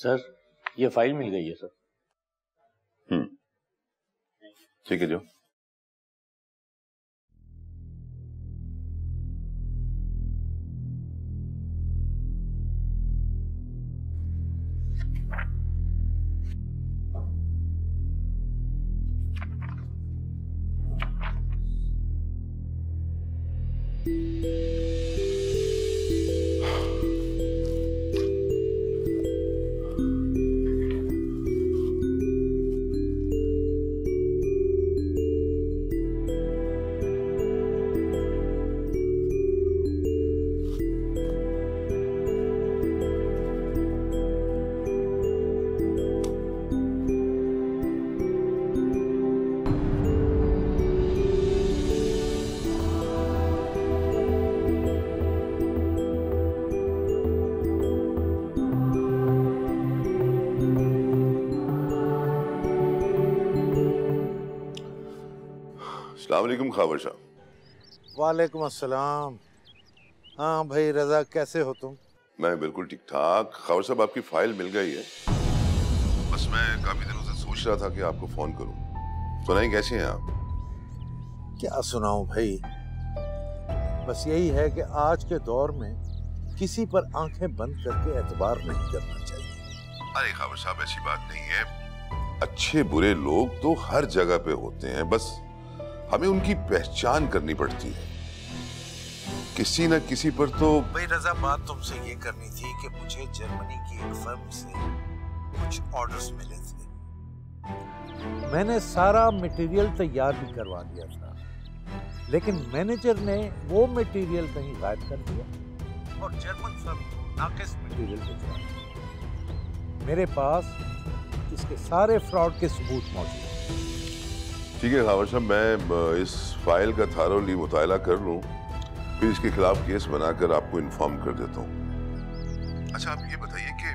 Sir ये file मिल गई है सर। ठीक है जो। अस्सलामुअलैकुम खावर साहब। वालेकुम अस्सलाम। हाँ भाई रजा, कैसे हो तुम? मैं बिल्कुल ठीक ठाक। खावर साहब आपकी फाइल मिल गई है। बस मैं काफी दिनों से सोच रहा था कि आपको फोन करूं। सुनाई कैसे हैं आप? क्या सुनाऊं भाई, बस यही है कि आज के दौर में किसी पर आंखें बंद करके एतबार नहीं करना चाहिए। अरे खावर साहब ऐसी बात नहीं है। अच्छे बुरे लोग तो हर जगह पे होते हैं, बस हमें उनकी पहचान करनी पड़ती है। किसी न किसी पर तो। भाई रजा, बात तुमसे ये करनी थी कि मुझे जर्मनी की एक फर्म से कुछ ऑर्डर्स मिले थे। मैंने सारा मटेरियल तैयार भी करवा दिया था, लेकिन मैनेजर ने वो मटेरियल कहीं गायब कर दिया और जर्मन फर्म को नाकिस मटेरियल भिजवा दिया। मेरे पास इसके सारे फ्रॉड के सबूत मौजूद हैं। ठीक है खावर साहब, मैं इस फाइल का थारोली मुताला कर लूं, फिर इसके खिलाफ केस बनाकर आपको इन्फॉर्म कर देता हूं। अच्छा आप ये बताइए कि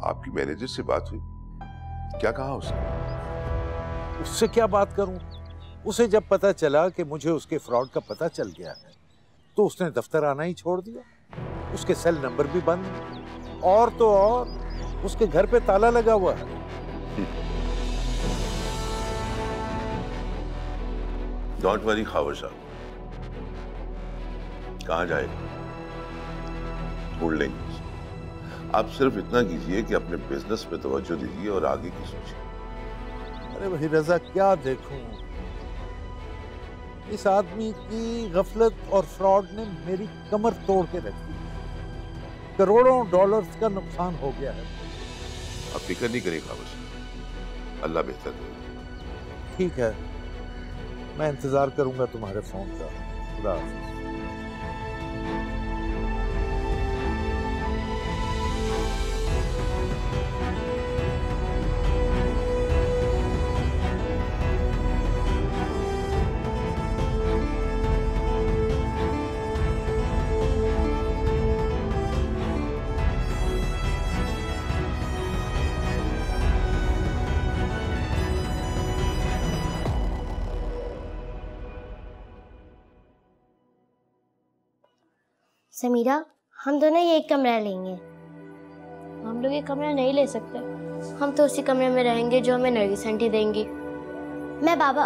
आपकी मैनेजर से बात हुई? क्या कहा उसने? उससे क्या बात करूं? उसे जब पता चला कि मुझे उसके फ्रॉड का पता चल गया है तो उसने दफ्तर आना ही छोड़ दिया। उसके सेल नंबर भी बंद, और तो और उसके घर पे ताला लगा हुआ है। डोंट वरी खावर साहब, कहां जाएगा, ढूंढ लेंगे। आप सिर्फ इतना कीजिए कि अपने बिजनेस पे तवज्जो दीजिए और आगे की सोचिए। अरे भाई रजा, क्या देखूं, इस आदमी की गफलत और फ्रॉड ने मेरी कमर तोड़ के रख दी। करोड़ों डॉलर्स का नुकसान हो गया है। आप फिक्र नहीं करिए खावर साहब, अल्लाह बेहतर करेगा। ठीक है, मैं इंतजार करूंगा तुम्हारे फोन का। खुदा हाफिज। समीरा, हम दोनों ये एक कमरा लेंगे। हम लोग ये कमरा नहीं ले सकते। हम तो उसी कमरे में रहेंगे जो हमें नरगिस आंटी देंगी। मैं बाबा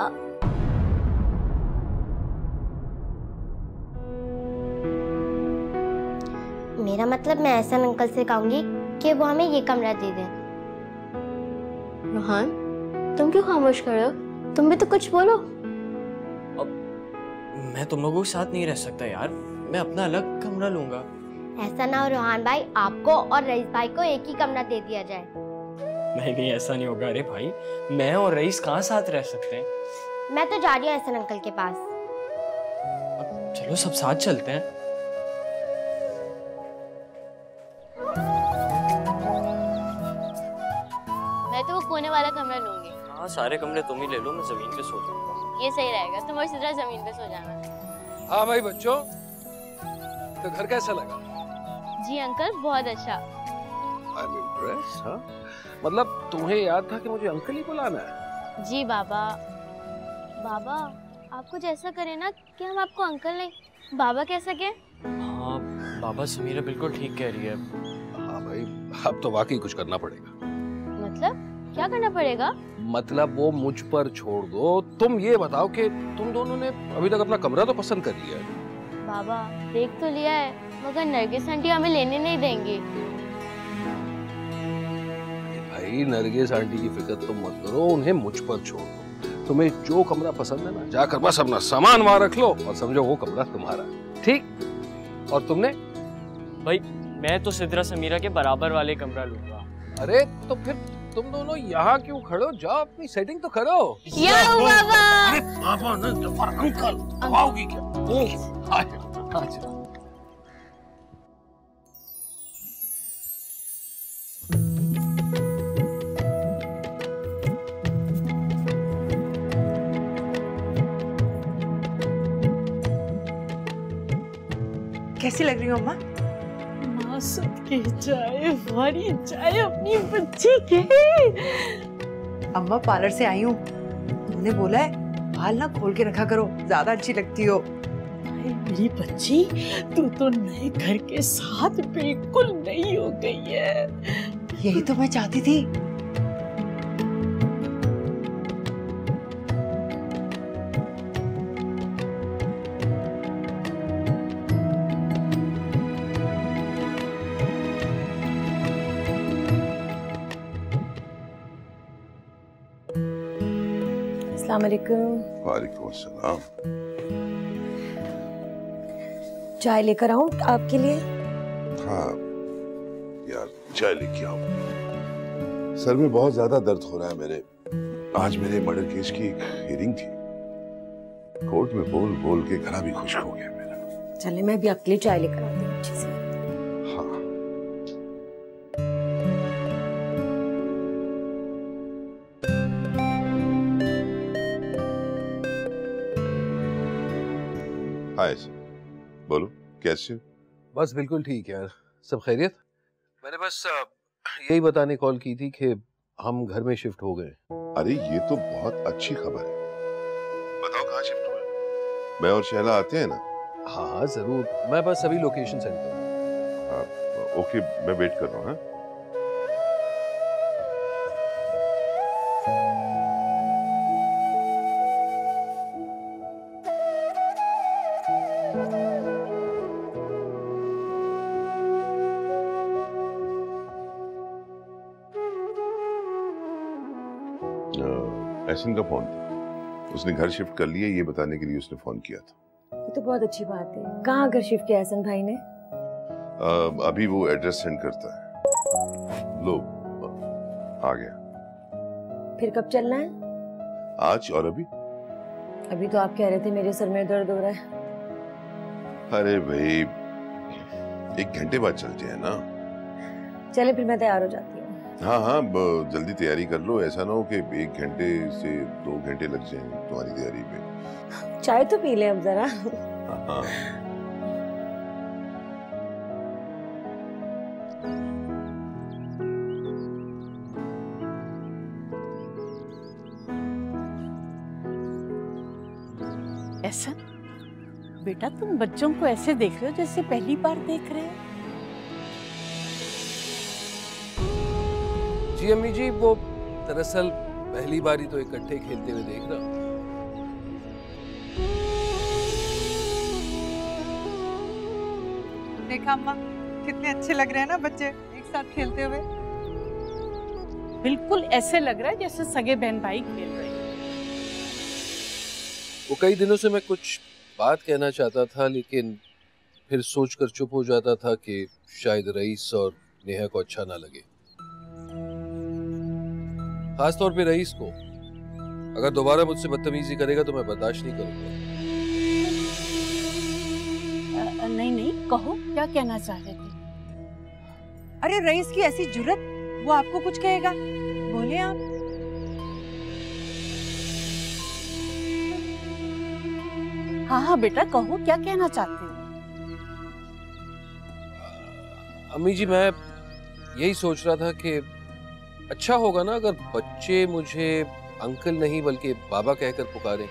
मेरा मतलब मैं एहसन अंकल से कहूंगी कि वो हमें ये कमरा दे दें। रोहान, तुम क्यों खामोश कर रहे हो? तुम भी तो कुछ बोलो। अब मैं तुम लोगों के साथ नहीं रह सकता यार, मैं अपना अलग कमरा लूंगा। ऐसा ना हो रोहान भाई, आपको और रईस भाई को एक ही कमरा दे दिया जाए। नहीं ऐसा नहीं होगा। अरे भाई, मैं और रईस कहाँ साथ रह सकते हैं? मैं तो जा रही हूँ एहसन अंकल के पास। अब चलो सब साथ चलते हैं। मैं तो वो कोने वाला कमरा लूंगी। हाँ सारे कमरे तुम ही ले लो, मैं जमीन पे सो जाऊंगा। ये सही रहेगा, तुम और सिद्रा जमीन पे सो जाना। हाँ भाई बच्चों, तो घर कैसा लगा? जी अंकल, बहुत अच्छा। I am impressed. हाँ, मतलब तुम्हें याद था कि मुझे अंकल ही बुलाना है? जी बाबा। बाबा, आप कुछ ऐसा करें ना कि हम आपको अंकल नहीं बाबा कह सके। हाँ बाबा, समीरा बिल्कुल ठीक कह रही है। हाँ भाई, भाई अब तो वाकई कुछ करना पड़ेगा। मतलब क्या करना पड़ेगा? मतलब वो मुझ पर छोड़ दो, तुम ये बताओ कि तुम दोनों ने अभी तक अपना कमरा तो पसंद कर लिया है। बाबा देख तो लिया है, मगर नरगिस आंटी हमें लेने नहीं देंगी। भाई नरगिस आंटी की फिक्र तुम मत करो, उन्हें मुझ पर छोड़ दो। तुम्हें जो कमरा पसंद है ना, जाकर बस अपना सामान वहां रख लो और समझो वो कमरा तुम्हारा, ठीक? और तुमने? भाई मैं तो सिद्रा समीरा के बराबर वाले कमरा लूंगा। अरे तो फिर तुम दोनों यहाँ क्यों खड़े हो? जाओ अपनी सेटिंग तो करो। बाबा अरे बाबा ना, अंकल आओगी क्या? ओह अच्छा। कैसी लग रही हो अम्मा? माँ सबके चाय, हमारी चाय अपनी बच्ची के। अम्मा पार्लर से आई हूँ, उन्होंने बोला है बाल ना खोल के रखा करो, ज्यादा अच्छी लगती हो। मेरी बच्ची, तू तो नए घर के साथ बिल्कुल नई हो गई है। यही तो मैं चाहती थी। अस्सलाम वालेकुम। वालेकुम अस्सलाम। चाय लेकर आऊं आपके लिए? हाँ यार, चाय लेके आओ। सर में बहुत ज्यादा दर्द हो रहा है मेरे। आज मेरे मर्डर केस की एक हियरिंग थी, कोर्ट में बोल बोल के गला भी खुश्क हो गया मेरा। चले मैं भी आपके लिए चाय लेकर आती हूँ अच्छे से। हाँ हाय सर, बोलो कैसे हो? बस बिल्कुल ठीक है यार, सब खैरियत। मैंने बस यही बताने कॉल की थी कि हम घर में शिफ्ट हो गए। अरे ये तो बहुत अच्छी खबर है। बताओ कहाँ शिफ्ट हुए? मैं और शैला आते हैं ना? हाँ जरूर, मैं बस अभी लोकेशन सेंड कर रहा हूँ। ओके, मैं वेट कर रहा हूँ। एहसन का फोन था, उसने घर शिफ्ट कर लिया ये बताने के लिए उसने फोन किया था। ये तो बहुत अच्छी बात है। कहाँ घर शिफ्ट किया हसन भाई ने? अभी वो एड्रेस सेंड करता है। लो आ गया। फिर कब चलना है? आज और अभी? अभी तो आप कह रहे थे मेरे सर में दर्द हो रहा है। अरे भाई 1 घंटे बाद चलते हैं ना। चले फिर मैं तैयार हो जाती हूँ। हाँ हाँ, जल्दी तैयारी कर लो, ऐसा ना हो कि 1 घंटे से 2 घंटे लग जाएं तुम्हारी तैयारी में। चाय तो पी ले अब जरा। हाँ। ऐसा बेटा, तुम बच्चों को ऐसे देख रहे हो जैसे पहली बार देख रहे हो। जी अम्मी जी, वो दरअसल पहली बारी तो इकट्ठे खेलते हुए देख रहा। देखा अम्मा, कितने अच्छे लग रहे हैं ना बच्चे एक साथ खेलते हुए। बिल्कुल ऐसे लग रहा है जैसे सगे बहन भाई खेल रहे हैं। वो कई दिनों से मैं कुछ बात कहना चाहता था, लेकिन फिर सोचकर चुप हो जाता था कि शायद रईस और नेहा को अच्छा ना लगे, खासतौर पे रईस को। अगर दोबारा मुझसे बदतमीजी करेगा तो मैं बर्दाश्त नहीं करूंगा। नहीं नहीं, कहो क्या कहना चाह रहे थे? अरे रईस की ऐसी जुर्रत, वो आपको कुछ कहेगा? बोले आप। हाँ हाँ बेटा, कहो क्या कहना चाहते हो? अम्मी जी, मैं यही सोच रहा था कि अच्छा होगा ना अगर बच्चे मुझे अंकल नहीं बल्कि बाबा कहकर पुकारें।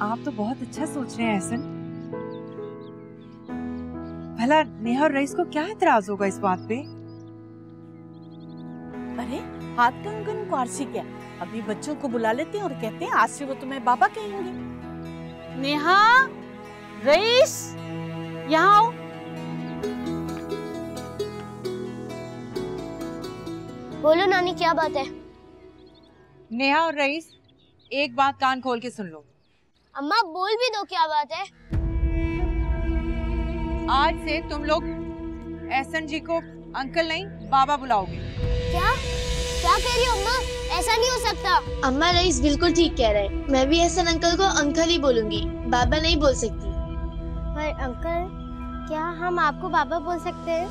आप तो बहुत अच्छा सोच रहे हैं एहसन। भला नेहा और रईस को क्या एतराज होगा इस बात पे? अरे हाथ कंगन को आरसी क्या, अभी बच्चों को बुला लेते हैं और कहते हैं आज से वो तुम्हें बाबा कहेंगे। नेहा, रईस, यहाँ आओ। बोलो नानी, क्या बात है? नेहा और रईस, एक बात कान खोल के सुन लो। अम्मा बोल भी दो, क्या बात है? आज से तुम लोग एहसन जी को अंकल नहीं बाबा बुलाओगे। क्या क्या कह रही हो अम्मा? ऐसा नहीं हो सकता। अम्मा रईस बिल्कुल ठीक कह रहे हैं। मैं भी एहसन अंकल को अंकल ही बोलूंगी, बाबा नहीं बोल सकती। पर अंकल, क्या हम आपको बाबा बोल सकते हैं?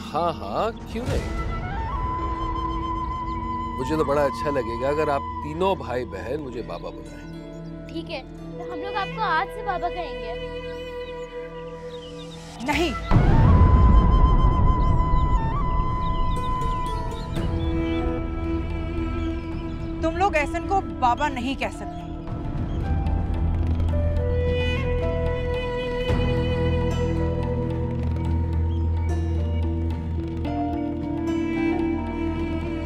हाँ हाँ, क्यों नहीं। मुझे तो बड़ा अच्छा लगेगा अगर आप तीनों भाई बहन मुझे बाबा बुलाएं। ठीक है, तो हम लोग आपको आज से बाबा कहेंगे। नहीं, तुम लोग एहसन को बाबा नहीं कह सकते।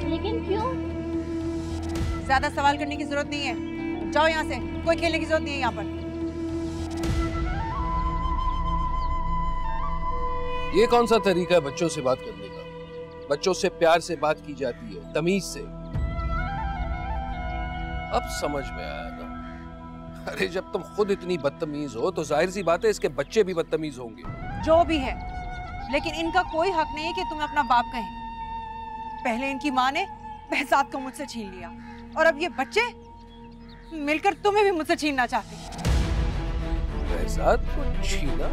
लेकिन क्यों? ज्यादा सवाल करने की जरूरत नहीं है, जाओ यहाँ से। कोई खेलने की जरूरत नहीं है यहाँ पर। ये कौन सा तरीका है बच्चों से बात करने का? बच्चों से प्यार से बात की जाती है, तमीज से। अब समझ में आया ना। अरे जब तुम खुद इतनी बदतमीज हो तो जाहिर सी बात है इसके बच्चे भी बदतमीज होंगे। जो भी है, लेकिन इनका कोई हक नहीं है कि तुम्हें अपना बाप कहें। पहले इनकी माँ ने बहसात को मुझसे छीन लिया और अब ये बच्चे मिलकर तुम्हें भी मुझसे छीनना चाहते। बहसात को छीना?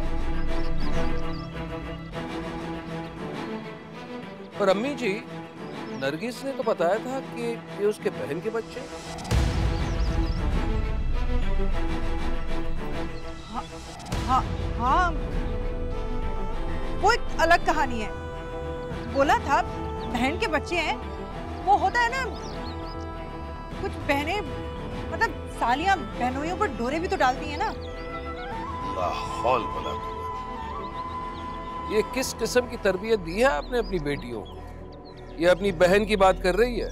पर अम्मी जी, नरगिस ने तो बताया था कि ये उसके बहन के बच्चे। हाँ, वो एक अलग कहानी है। बोला था बहन के बच्चे हैं। वो होता है ना, कुछ बहनें मतलब सालियां बहनोइयों पर डोरे भी तो डालती हैं ना। लाहौल भला ये किस किस्म की तरबियत दी है आपने अपनी बेटियों को? ये अपनी बहन की बात कर रही है।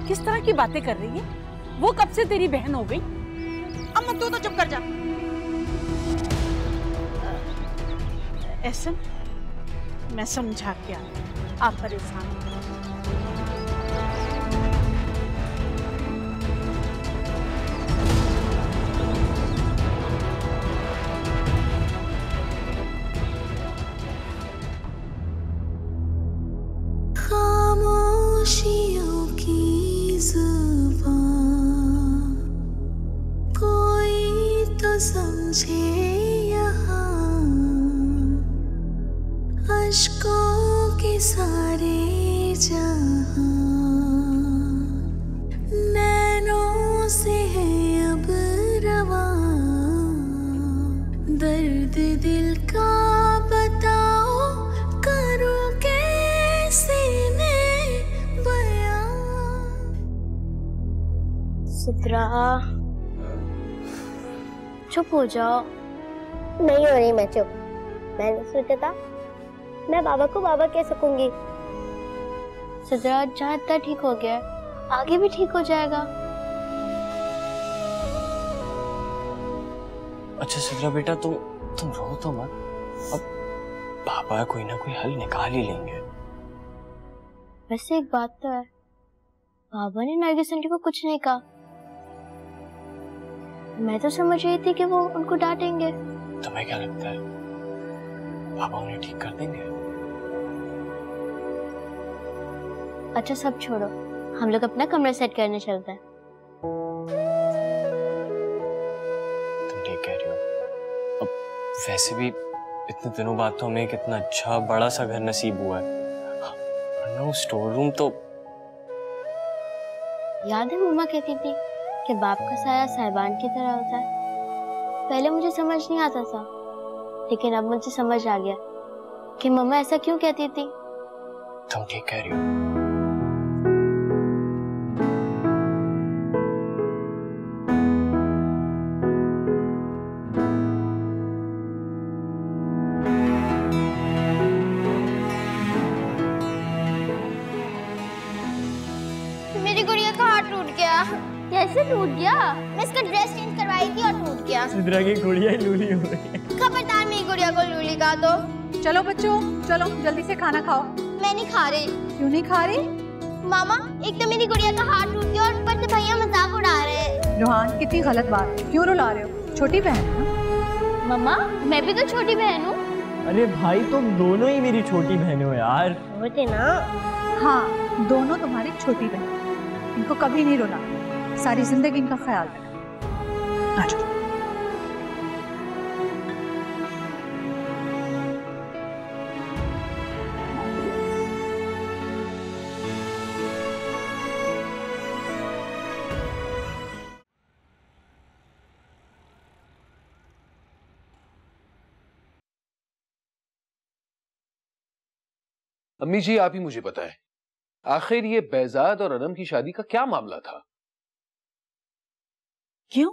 किस तरह की बातें कर रही है? वो कब से तेरी बहन हो गई? अम्मा तू तो चुप कर जा। ऐसा मैं समझा के आती, आप परेशान मत। खामोशियों की ज़ुबान कोई तो समझे यहाँ, अश्कों के सारे जहाँ नैनों से है अब रवां। दर्द दिल का बताओ करूं कैसे मैं बयां। सुत्रा, चुप हो जाओ। नहीं हो रही मैं चुप। मैंने सोचा था मैं बाबा को बाबा कह सकूंगी। सुत्रा, जहाँ इतना ठीक हो गया आगे भी ठीक हो जाएगा। अच्छा सिद्रा बेटा, तुम रो तो मत। अब पापा कोई ना कोई हल निकाल ही लेंगे। वैसे एक बात तो है, बाबा ने नरगिस आंटी को कुछ नहीं कहा। मैं तो समझ रही थी कि वो उनको डांटेंगे। तुम्हें क्या लगता है पापा उन्हें ठीक कर देंगे? अच्छा सब छोड़ो, हम लोग अपना कमरा सेट करने चलते हैं। तुम ठीक कह रही हो। अब वैसे भी इतने दिनों बाद तो हमें कितना अच्छा बड़ा सा घर नसीब हुआ है, वरना वो स्टोर रूम तो। याद है मम्मा कहती थी कि बाप का साया साहिबान की तरह होता है। पहले मुझे समझ नहीं आता था, लेकिन अब मुझे समझ आ गया कि मम्मा ऐसा क्यों कहती थी। तुम ठीक कह रही हो। टूट गया? मैं इसका ड्रेस चेंज करवाई थी और टूट गया। सिद्रा की गुड़िया लूली हो गई। खबरदार मेरी गुड़िया को लूली कहा तो। चलो बच्चों, चलो जल्दी से खाना खाओ। मैं नहीं खा रही। क्यों नहीं खा रही? मामा, एक तो मेरी गुड़िया का हाथ टूट गया और ऊपर से भैया मजाक उड़ा रहे हैं। रोहान, कितनी गलत बात, क्यों रुला रहे हो? छोटी बहन है ना? मम्मा, मैं भी तो छोटी बहन हूँ। अरे भाई, तुम दोनों ही मेरी छोटी बहन हो यार। होते ना। हाँ, दोनों तुम्हारी छोटी बहन। इनको कभी नहीं रुला, सारी जिंदगी इनका ख्याल रखना। आ जाओ। अम्मी जी, आप ही मुझे बताएं, आखिर ये बेजाद और अनम की शादी का क्या मामला था? क्यों?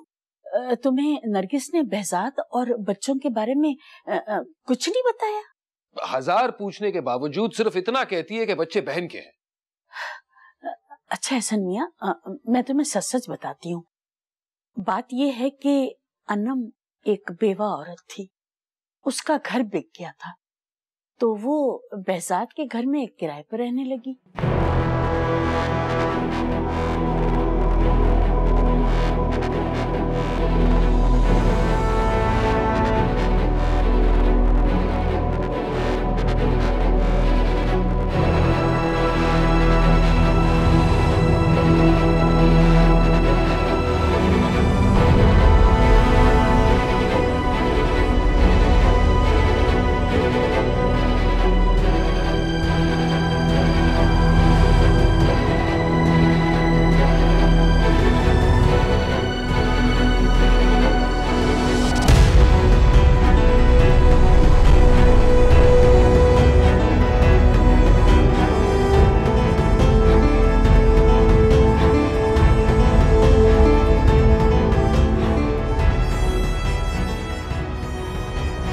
तुम्हें नरगिस ने बेजाद और बच्चों के बारे में कुछ नहीं बताया? हजार पूछने के बावजूद सिर्फ इतना कहती है कि बच्चे बहन के हैं। अच्छा एहसन मियां, मैं तुम्हें सच सच बताती हूँ। बात यह है कि अनम एक बेवा औरत थी, उसका घर बिक गया था, तो वो बेजाद के घर में किराए पर रहने लगी।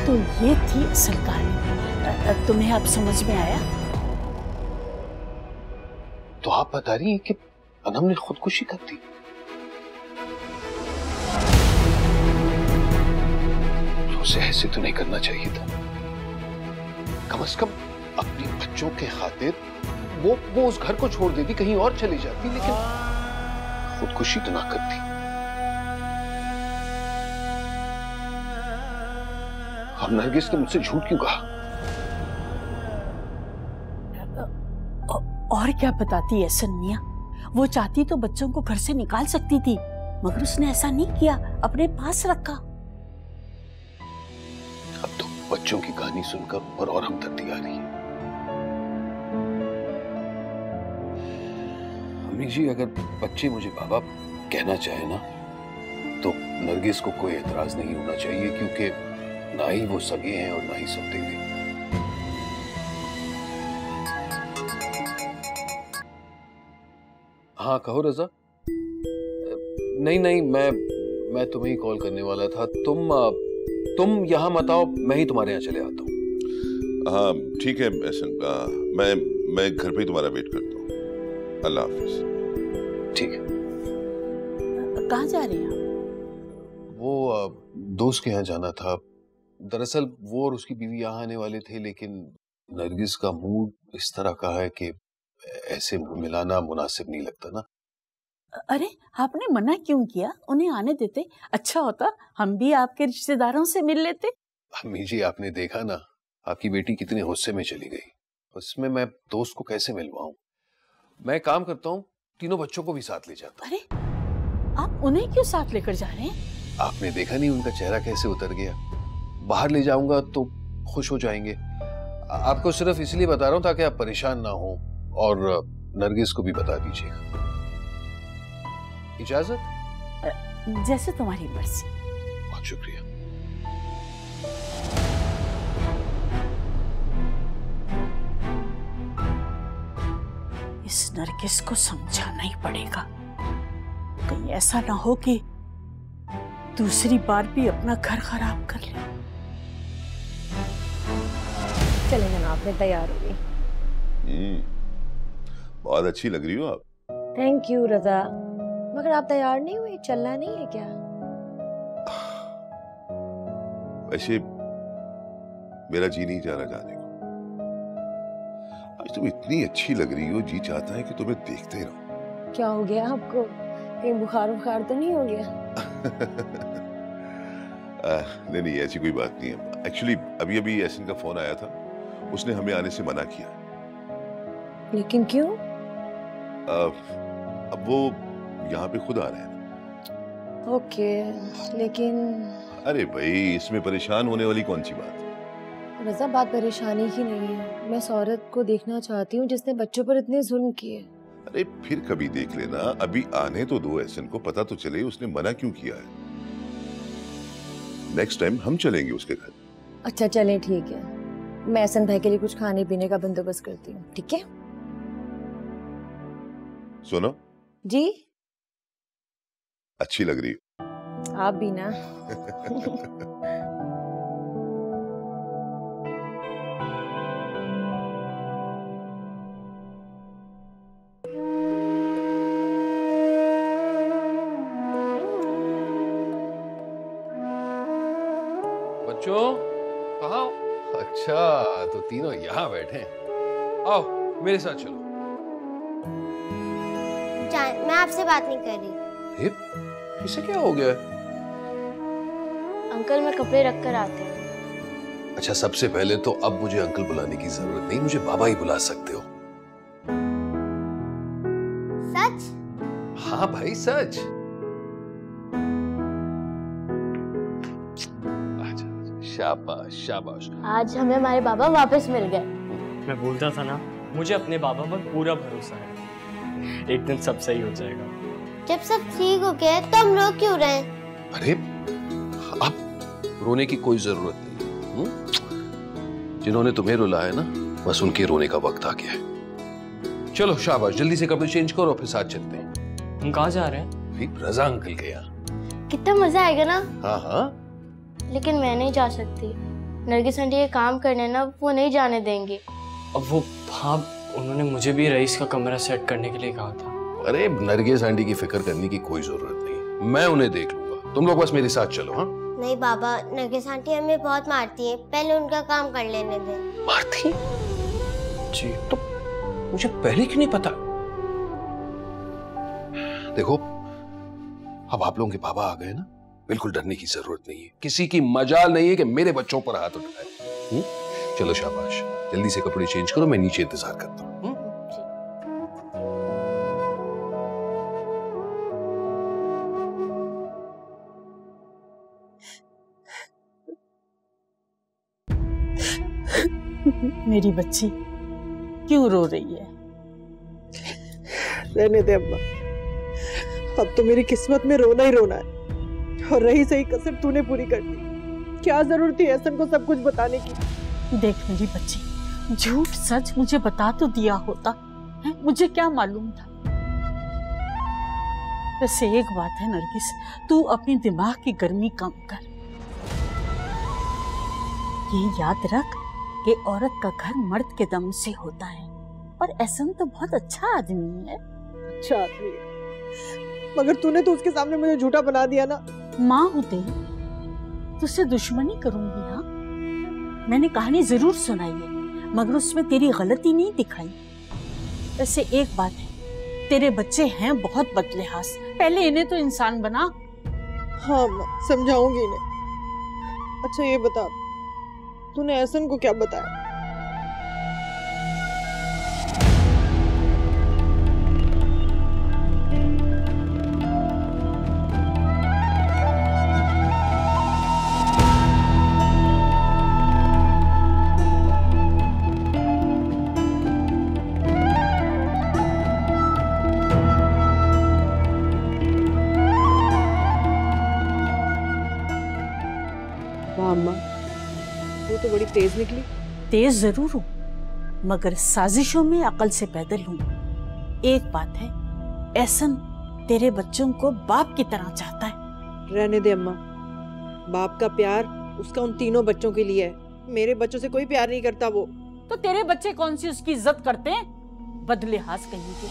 तो ये थी असल कहानी। तुम्हें अब समझ में आया? तो आप बता रही हैं कि अनम ने खुदकुशी कर दी? तो उसे ऐसे तो नहीं करना चाहिए था। कम से कम अपने बच्चों के खातिर वो उस घर को छोड़ देती, कहीं और चली जाती, लेकिन खुदकुशी तो ना करती। और नरगिस ने मुझसे झूठ क्यों कहा? और क्या बताती एहसन मियां? वो चाहती तो बच्चों को घर से निकाल सकती थी, मगर उसने ऐसा नहीं किया, अपने पास रखा। अब तो बच्चों की कहानी सुनकर और हमदर्दी आ रही है। अम्मी जी, अगर बच्चे मुझे बाबा कहना चाहे ना, तो नरगिस को कोई एतराज नहीं होना चाहिए, क्योंकि ना ही वो सगे हैं और ना ही सौतेले। हाँ कहो रजा। नहीं, मैं तुम्हें ही कॉल करने वाला था। तुम यहाँ मत आओ, मैं ही तुम्हारे यहाँ चले आता हूँ। हाँ ठीक है एहसन, मैं घर पे ही तुम्हारा वेट करता हूँ। अल्लाह हाफिज। ठीक है। कहाँ जा रहे हैं? वो दोस्त के यहाँ जाना था। दरअसल वो और उसकी बीवी यहाँ आने वाले थे, लेकिन नरगिस का मूड इस तरह का है कि ऐसे मिलाना मुनासिब नहीं लगता ना। अरे आपने मना क्यों किया? उन्हें आने देते, अच्छा होता हम भी आपके रिश्तेदारों से मिल लेते। अम्मी जी, आपने देखा ना आपकी बेटी कितने गुस्से में चली गई, उसमें मैं दोस्त को कैसे मिलवाऊं? मैं काम करता हूँ, तीनों बच्चों को भी साथ ले जाता। अरे आप उन्हें क्यों साथ लेकर जा रहे हैं? आपने देखा नहीं उनका चेहरा कैसे उतर गया। बाहर ले जाऊंगा तो खुश हो जाएंगे। आपको सिर्फ इसलिए बता रहा हूं ताकि आप परेशान ना हो, और नरगिस को भी बता दीजिएगा। इजाजत? जैसे तुम्हारी मर्जी। बहुत शुक्रिया। इस नरगिस को समझाना ही पड़ेगा, कहीं ऐसा ना हो कि दूसरी बार भी अपना घर खराब कर ले। चले जनाब, मैं तैयार हो गई। बहुत अच्छी लग रही हो आप। थैंक यू रजा। मगर आप तैयार नहीं हुए, चलना नहीं है क्या? वैसे मेरा जी नहीं जा रहा जाने को। आज तुम इतनी अच्छी लग रही हो, जी चाहता है कि तुम्हें देखते ही रहो। क्या हो गया आपको? कहीं बुखार तो नहीं हो गया? नहीं, ऐसी कोई बात नहीं है। एक्चुअली अभी एहसन का फोन आया था, उसने हमें आने से मना किया। लेकिन क्यों? अब वो यहाँ पे खुद आ रहे हैं। ओके, लेकिन अरे भाई, इसमें परेशान होने वाली कौन सी बात है? रज़ा, बात परेशानी की नहीं है। मैं इस औरत को देखना चाहती हूँ जिसने बच्चों पर इतने जुल्म किए। अरे फिर कभी देख लेना, अभी आने तो दो एहसन को, पता तो चले उसने मना क्यों किया है। नेक्स्ट टाइम हम चलेंगे उसके घर। अच्छा चलें, ठीक है। मैं एहसन भाई के लिए कुछ खाने पीने का बंदोबस्त करती हूँ, ठीक है? सुनो जी, अच्छी लग रही हो। आप भी ना। बच्चों कहाँ? अच्छा, तो तीनों यहाँ बैठे हैं। आओ मेरे साथ चलो। मैं आपसे बात नहीं कर रही। इसे क्या हो गया? अंकल, मैं कपड़े रख कर आते हैं। अच्छा, सबसे पहले तो अब मुझे अंकल बुलाने की जरूरत नहीं, मुझे बाबा ही बुला सकते हो। सच? हाँ भाई, सच। शाबाश शाबाश। आज हमें हमारे बाबा वापस मिल गए। मैं बोलता था ना, मुझे अपने बाबा पर पूरा भरोसा है। एक दिन सब सही हो जाएगा। जब सब ठीक हो गया तो हम रो क्यों रहे हैं? अरे अब रोने की कोई जरूरत नहीं। जिन्होंने तुम्हें रुलाया है ना, बस उनके रोने का वक्त आ गया है। चलो शाबाश, जल्दी से कपड़े चेंज करो, फिर साथ चलते हैं। हम कहाँ जा रहे हैं? रज़ा अंकल के यहाँ। कितना मजा आएगा ना। हाँ हाँ, लेकिन मैं नहीं जा सकती। नरगिस आंटी ये काम करने ना, वो नहीं जाने देंगे। अब वो भाब, उन्होंने मुझे भी रईस का कमरा सेट करने के लिए कहा था। अरे नरगिस आंटी की फिक्र करने की कोई जरूरत नहीं, मैं उन्हें देख लूंगा। तुम लोग बस मेरे साथ चलो। हाँ नहीं बाबा, नरगिस आंटी हमें बहुत मारती है, पहले उनका काम कर लेने दे। मारती? जी, तो मुझे पहले क्यों नहीं पता? देखो, अब आप लोगों के बाबा आ गए ना, बिल्कुल डरने की जरूरत नहीं है। किसी की मजाल नहीं है कि मेरे बच्चों पर हाथ उठाए। चलो शाबाश, जल्दी से कपड़े चेंज करो, मैं नीचे इंतजार करता हूँ। मेरी बच्ची क्यों रो रही है? रहने दे अम्मा, अब तो मेरी किस्मत में रोना ही रोना है। और रही सही कसर तूने पूरी कर दी। क्या जरूरत थी एहसन को सब कुछ बताने की? देख मेरी बच्ची, झूठ सच मुझे बता तो दिया होता है, मुझे क्या मालूम था। वैसे एक बात है नरगिस, तू अपने दिमाग की गर्मी कम कर। ये याद रख कि औरत का घर मर्द के दम से होता है, और एहसन तो बहुत अच्छा आदमी है। अच्छा आदमी है, मगर तूने तो उसके सामने मुझे झूठा बना दिया ना। माँ हूँ तेरी, तुझसे दुश्मनी करूंगी? हाँ, मैंने कहानी जरूर सुनाई है, मगर उसमें तेरी गलती नहीं दिखाई। वैसे एक बात है, तेरे बच्चे हैं बहुत बदलिहाज, पहले इन्हें तो इंसान बना। हाँ माँ, समझाऊंगी इन्हें। अच्छा ये बता, तूने एहसन को क्या बताया? अम्मा, वो तो बड़ी तेज निकली। तेज जरूर हूँ, मगर साजिशों में अकल से पैदल हूँ। एक बात है, एहसन तेरे बच्चों को बाप की तरह चाहता है। रहने दे अम्मा, बाप का प्यार उसका उन तीनों बच्चों के लिए है, मेरे बच्चों से कोई प्यार नहीं करता वो। तो तेरे बच्चे कौन सी उसकी इज्जत करते हैं? बदलिहाज कहीं के।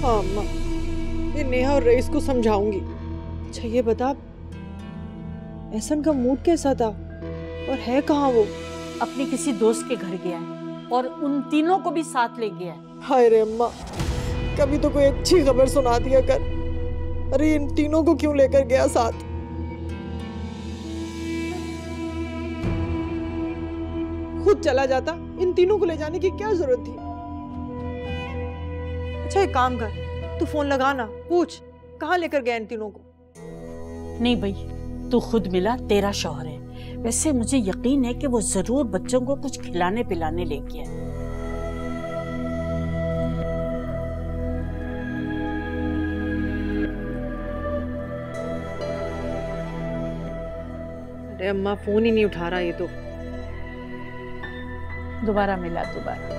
हाँ अम्मा, ये नेहा और रईस को समझाऊंगी। अच्छा ये बता, एहसन का मूड कैसा था और है कहाँ वो? अपने किसी दोस्त के घर गया है और उन तीनों को भी साथ ले गया है। हाय रे अम्मा, कभी तो कोई अच्छी खबर सुना दिया कर। अरे इन तीनों को क्यों लेकर गया साथ? खुद चला जाता, इन तीनों को ले जाने की क्या जरूरत थी? अच्छा एक काम कर, तू फोन लगा ना, पूछ कहाँ लेकर गया इन तीनों को। नहीं भाई, तू खुद मिला, तेरा शौहर है। वैसे मुझे यकीन है कि वो जरूर बच्चों को कुछ खिलाने पिलाने ले गया है। अरे अम्मा फोन ही नहीं उठा रहा ये तो। दोबारा मिला, दोबारा।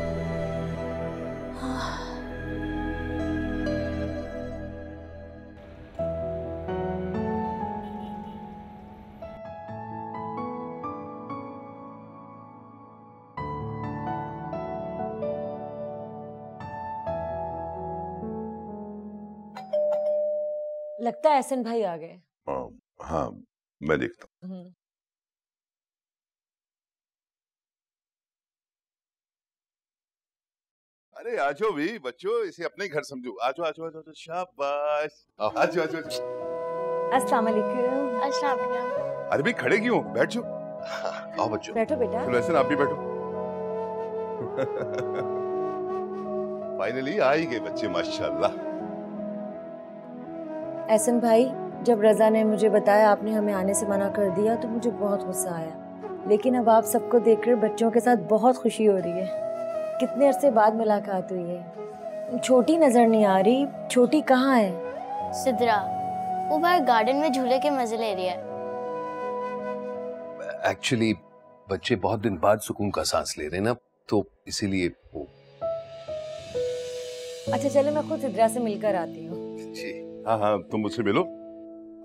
लगता है एहसन भाई आ गए। हाँ मैं देखता हूँ। अरे आजो भी बच्चों, इसे अपने घर समझो। आजो आजो आजो, शाबाश। आजो आजो आजो। अस्सलाम वालेकुम। अस्सलाम वालेकुम। अरे भाई खड़े क्यों, बैठ जाओ। आओ बच्चों, बैठो बेटा। चलो एहसन आप भी बैठो। फाइनली आ ही गए बच्चे, माशाल्लाह। एहसन भाई, जब रजा ने मुझे बताया आपने हमें आने से मना कर दिया तो मुझे बहुत गुस्सा आया, लेकिन अब आप सबको देखकर बच्चों के साथ बहुत खुशी हो रही है। कितने अरसे बाद मुलाकात हुई है। छोटी नजर नहीं आ रही, छोटी कहाँ है? सिद्रा, वो बाहर गार्डन में झूले के मजे ले रही है। एक्चुअली बच्चे बहुत दिन बाद सुकून का सांस ले रहे हैं ना, तो इसीलिए वो। अच्छा चलो, मैं खुद सिद्रा से मिलकर आती हूँ। जी हाँ हाँ, तुम मुझसे मिलो।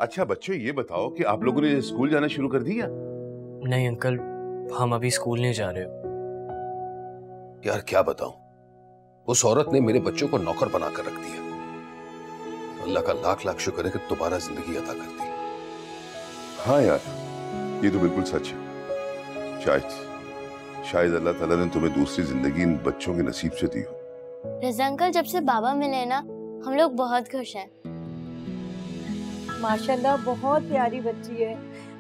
अच्छा बच्चों ये बताओ कि आप लोगों ने स्कूल जाना शुरू कर दिया? नहीं अंकल, हम अभी स्कूल नहीं जा रहे। यार क्या बताऊं, उस औरत ने मेरे बच्चों को नौकर बनाकर रख दिया। अल्लाह का लाख लाख शुक्र है कि दोबारा जिंदगी अता कर दी। हाँ यार, ये तो बिल्कुल सच है। शायद अल्लाह ताला ने तुम्हें दूसरी जिंदगी इन बच्चों के नसीब से दी हो। रजा अंकल जब से बाबा मिले ना, हम लोग बहुत खुश हैं। माशाल्लाह बहुत प्यारी बच्ची है।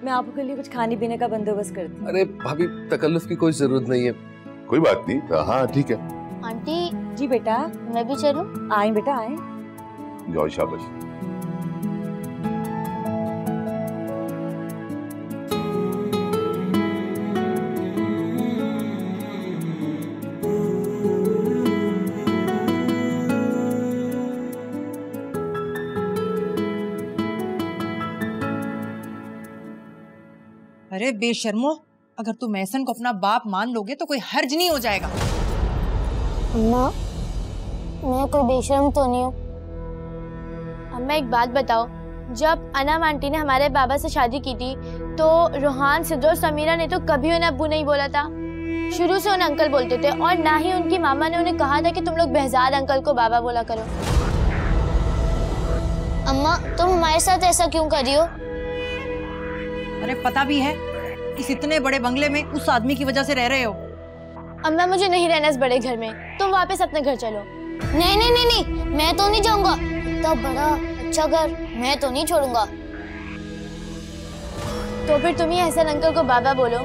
मैं आपके लिए कुछ खाने पीने का बंदोबस्त करती हूँ। अरे भाभी, तकल्लुफ की कोई जरूरत नहीं है। कोई बात नहीं, हाँ ठीक है। आंटी। जी बेटा। मैं भी चलूं? आए बेटा आए। जाओ, शाबाश। अरे बेशर्मो, अगर तुम एहसन को अपना बाप मान लोगे तो कोई हर्ज नहीं हो जाएगा। अम्मा, मैं कोई बेशर्म तो नहीं हूँ। अम्मा एक बात बताओ, जब अनम आंटी ने हमारे बाबा से शादी की थी तो रोहान, सिद्धू और समीरा ने तो कभी उन्हें अब्बू नहीं बोला था। शुरू से उन्हें अंकल बोलते थे, और ना ही उनकी मामा ने उन्हें कहा था कि तुम लोग behzad अंकल को बाबा बोला करो। अम्मा तुम हमारे साथ ऐसा क्यों कर रही हो? अरे पता भी है, इस इतने बड़े बंगले में उस आदमी की वजह से रह रहे हो। अम्मा मुझे नहीं रहना इस बड़े घर में, तुम वापस अपने घर चलो। नहीं नहीं नहीं नहीं, मैं तो नहीं जाऊंगा। इतना बड़ा अच्छा घर मैं तो नहीं छोड़ूंगा। तो फिर तुम ही एहसन अंकल को बाबा बोलो।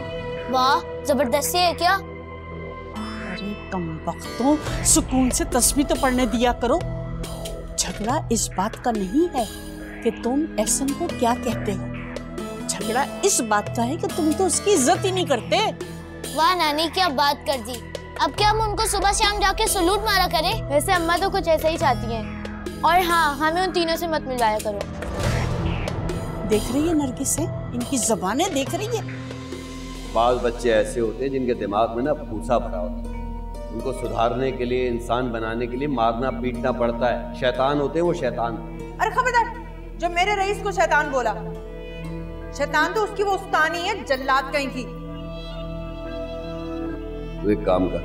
वाह, जबरदस्ती है क्या? अरे कमबख्तों, सुकून से तस्बीह तो पढ़ने दिया करो। झगड़ा इस बात का नहीं है कि तुम एहसन को क्या कहते हो, झगड़ा इस बात का है कि तुम तो उसकी इज्जत ही नहीं करते। वाह नानी, क्या बात कर दी। अब क्या हम उनको सुबह शाम जाके सलूट मारा करें? वैसे अम्मा तो कुछ ऐसा ही चाहती हैं। और हाँ, हमें उन तीनों से मत मिलवाया करो। देख रही है नरगिस से, इनकी ज़बानें देख रही है। बाल बच्चे ऐसे होते हैं जिनके दिमाग में ना भूसा भरा होता है। उनको सुधारने के लिए, इंसान बनाने के लिए मारना पीटना पड़ता है। शैतान होते हैं वो, शैतान। अरे खबरदार, जो मेरे रईस को शैतान बोला, शैतान तो उसकी वो उस्तानी है, जल्लाद कहीं की। तो एक काम कर,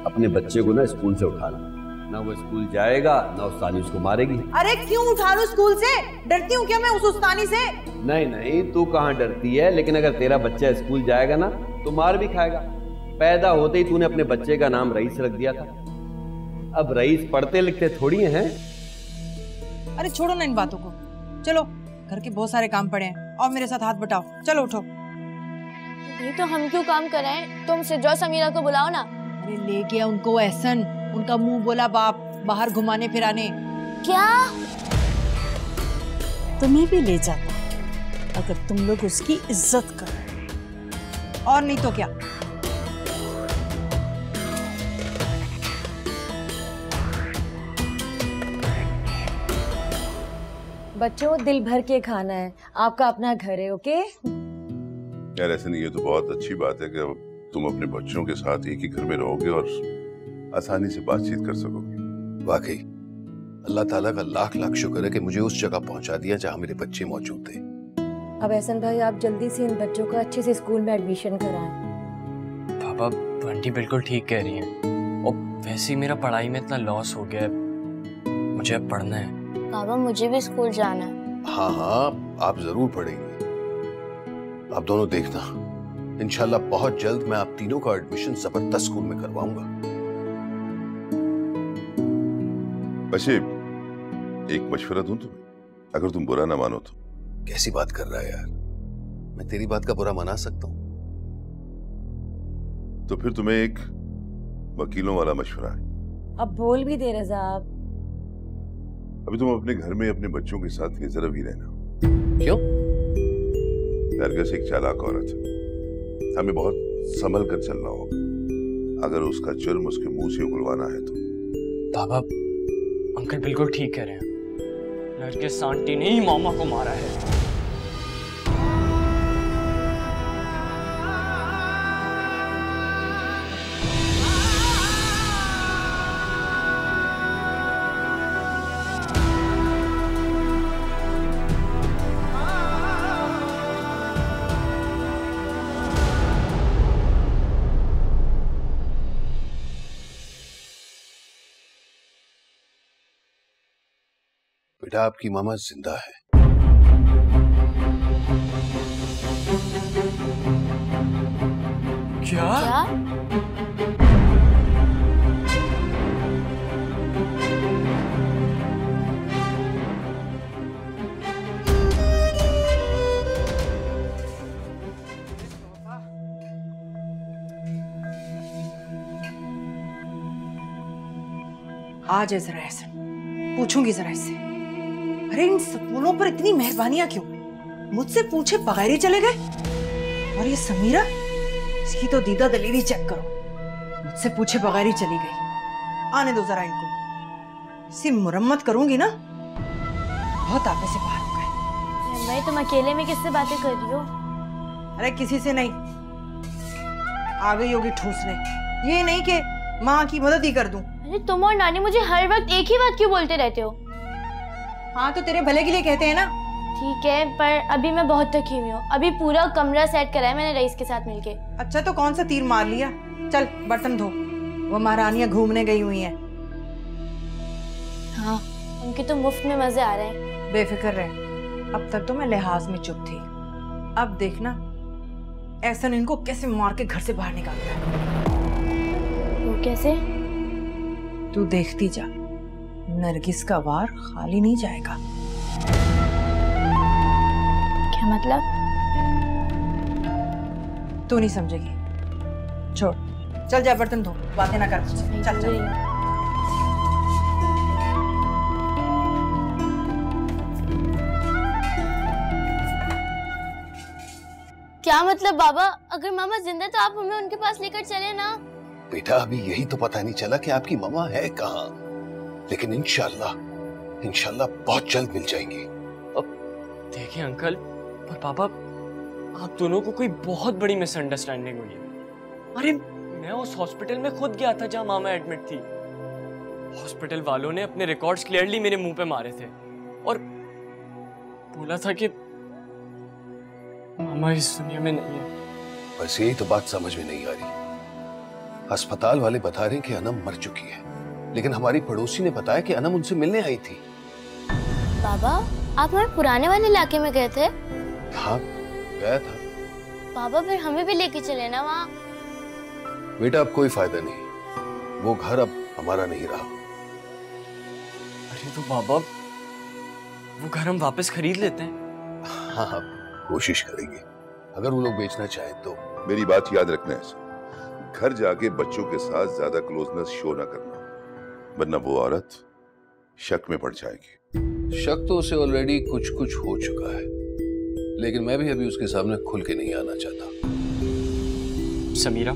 अपने बच्चे को ना स्कूल से उठा ला ना वो स्कूल जाएगा ना उस्तानी उसको मारेगी। अरे क्यों उठा लूं स्कूल से? डरती हूँ क्या मैं उस उस्तानी से? नहीं नहीं, तू कहाँ डरती है, लेकिन अगर तेरा बच्चा स्कूल जाएगा ना तो मार भी खाएगा। पैदा होते ही तूने अपने बच्चे का नाम रईस रख दिया था, अब रईस पढ़ते लिखते थोड़ी हैं। अरे छोड़ो ना इन बातों को, चलो घर के बहुत सारे काम पड़े हैं और मेरे साथ हाथ बटाओ, चलो उठो। नहीं तो हम क्यों काम कराएं? तुम सिजो समीरा को बुलाओ ना। अरे ले गया उनको एहसन, उनका मुंह बोला बाप, बाहर घुमाने फिराने। क्या? तुम्हें भी ले जाता अगर तुम लोग उसकी इज्जत करो। और नहीं तो क्या। बच्चों दिल भर के खाना है, आपका अपना घर है, ओके? यार ऐसे नहीं, ये तो बहुत अच्छी बात है कि तुम अपने बच्चों के साथ एक ही घर में रहोगे और आसानी से बातचीत कर सकोगे। वाकई अल्लाह ताला का लाख लाख शुक्र है कि मुझे उस जगह पहुंचा दिया जहां मेरे बच्चे मौजूद थे। अब एहसन भाई आप जल्दी से इन बच्चों को अच्छे से स्कूल में एडमिशन कराएं। पापा बंटी बिल्कुल ठीक कह रही हैं, और वैसे ही मेरा पढ़ाई में इतना लॉस हो गया है, मुझे अब पढ़ना है। पापा मुझे भी स्कूल जाना है। हाँ हाँ आप जरूर पढ़ेंगे, आप दोनों देखना, इंशाल्लाह बहुत जल्द मैं आप तीनों का एडमिशन जबरदस्त स्कूल में करवाऊंगा। वैसे एक मशवरा दूं तुम्हें, अगर तुम बुरा ना मानो तो। कैसी बात कर रहा है यार, मैं तेरी बात का बुरा मना सकता हूँ? तो फिर तुम्हें एक वकीलों वाला मशवरा है। अब बोल भी दे रजा आप। अभी तुम अपने घर में अपने बच्चों के साथ ये जरा भी रहना। क्यों? नरगिस एक चालाक औरत है, हमें बहुत संभल कर चलना होगा अगर उसका जुर्म उसके मुंह से उगलवाना है तो। पापा अंकल बिल्कुल ठीक कह रहे हैं, नरगिस आंटी ने ही मामा को मारा है। बेटा आपकी मामा जिंदा है। क्या? आज जरा ऐसा पूछूंगी जरा इससे। अरे इन सपूलों पर इतनी मेहरबानियां क्यों? मुझसे पूछे बगैर ही चले गए। और ये समीरा, इसकी तो दीदा दलीली चेक करो, मुझसे पूछे बगैर ही चली गई। आने दो जरा इनको, इसी मुरम्मत करूंगी ना, बहुत आपे से बाहर हो गए। भाई तुम अकेले में किससे बातें कर रही हो? अरे किसी से नहीं, आ गई होगी ठूसने। ये नहीं कि माँ की मदद ही कर दूं। अरे तुम और नानी मुझे हर वक्त एक ही बात क्यों बोलते रहते हो? हाँ तो तेरे भले के लिए कहते हैं ना। ठीक है, पर अभी मैं बहुत थकी हुई हूँ। अभी पूरा कमरा सेट कराया मैंने रईस के साथ मिलके। अच्छा तो कौन सा तीर मार लिया? चल बर्तन धो, वो महारानियां घूमने गई हुई हैं। हाँ उनके तो मुफ्त में मजे आ रहे हैं। बेफिक्र रह, अब तक तो मैं लिहाज में चुप थी, अब देखना एहसन इनको कैसे मार के घर से बाहर निकालता है। वो कैसे? तू देखती जा, नरगिस का वार खाली नहीं जाएगा। क्या मतलब? तू नहीं समझेगी, छोड़। चल जा बर्तन धो, बातें ना कर मुझसे। चल चल। क्या मतलब बाबा? अगर मामा जिंदा तो आप हमें उनके पास लेकर चले ना। बेटा अभी यही तो पता नहीं चला कि आपकी मामा है कहाँ, लेकिन इंशाल्लाह इंशाल्लाह बहुत जल्द मिल जाएंगी। अब देखिए अंकल, पर पापा आप दोनों को कोई बहुत बड़ी मिसअंडरस्टैंडिंग हुई है। अरे मैं उस हॉस्पिटल में खुद गया था जहां मामा एडमिट थी। हॉस्पिटल वालों ने अपने रिकॉर्ड्स क्लियरली मेरे मुंह पे मारे थे और बोला था कि मामा इस दुनिया में नहीं है। बस यही तो बात समझ में नहीं आ रही। अस्पताल वाले बता रहे हैं कि अनम मर चुकी है, लेकिन हमारी पड़ोसी ने बताया कि अनम उनसे मिलने आई थी। बाबा, आप हमारे पुराने वाले इलाके में गए थे? हाँ, गया था। बाबा, फिर हमें भी लेके चले ना वहाँ। बेटा, अब कोई फायदा नहीं, वो घर अब हमारा नहीं रहा। अरे तो बाबा, वो घर हम वापस खरीद लेते हैं। हाँ, कोशिश करेंगे, अगर वो लोग बेचना चाहे तो। मेरी बात याद रखना है, घर जाके बच्चों के साथ ज्यादा क्लोजनेस शो ना करना, वरना वो औरत शक में पड़ जाएगी। शक तो उसे ऑलरेडी कुछ कुछ हो चुका है, लेकिन मैं भी अभी उसके सामने खुल के नहीं आना चाहता। समीरा,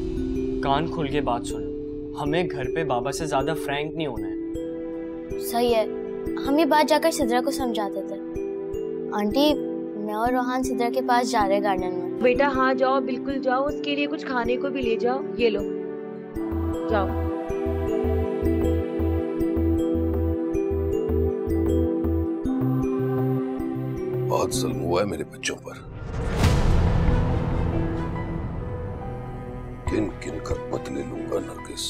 कान खोल के बात सुनो, हमें घर पे बाबा से ज्यादा फ्रैंक नहीं होना है। सही है, हम ये बात जाकर सिद्रा को समझाते थे। आंटी, मैं और रोहान सिद्रा के पास जा रहे हैं गार्डन में। बेटा हाँ जाओ, बिल्कुल जाओ, उसके लिए कुछ खाने को भी ले जाओ। ये लो, जाओ। बहुत जुल्म हुआ है मेरे बच्चों पर, किन किन कर बदले लूंगा नरगिस।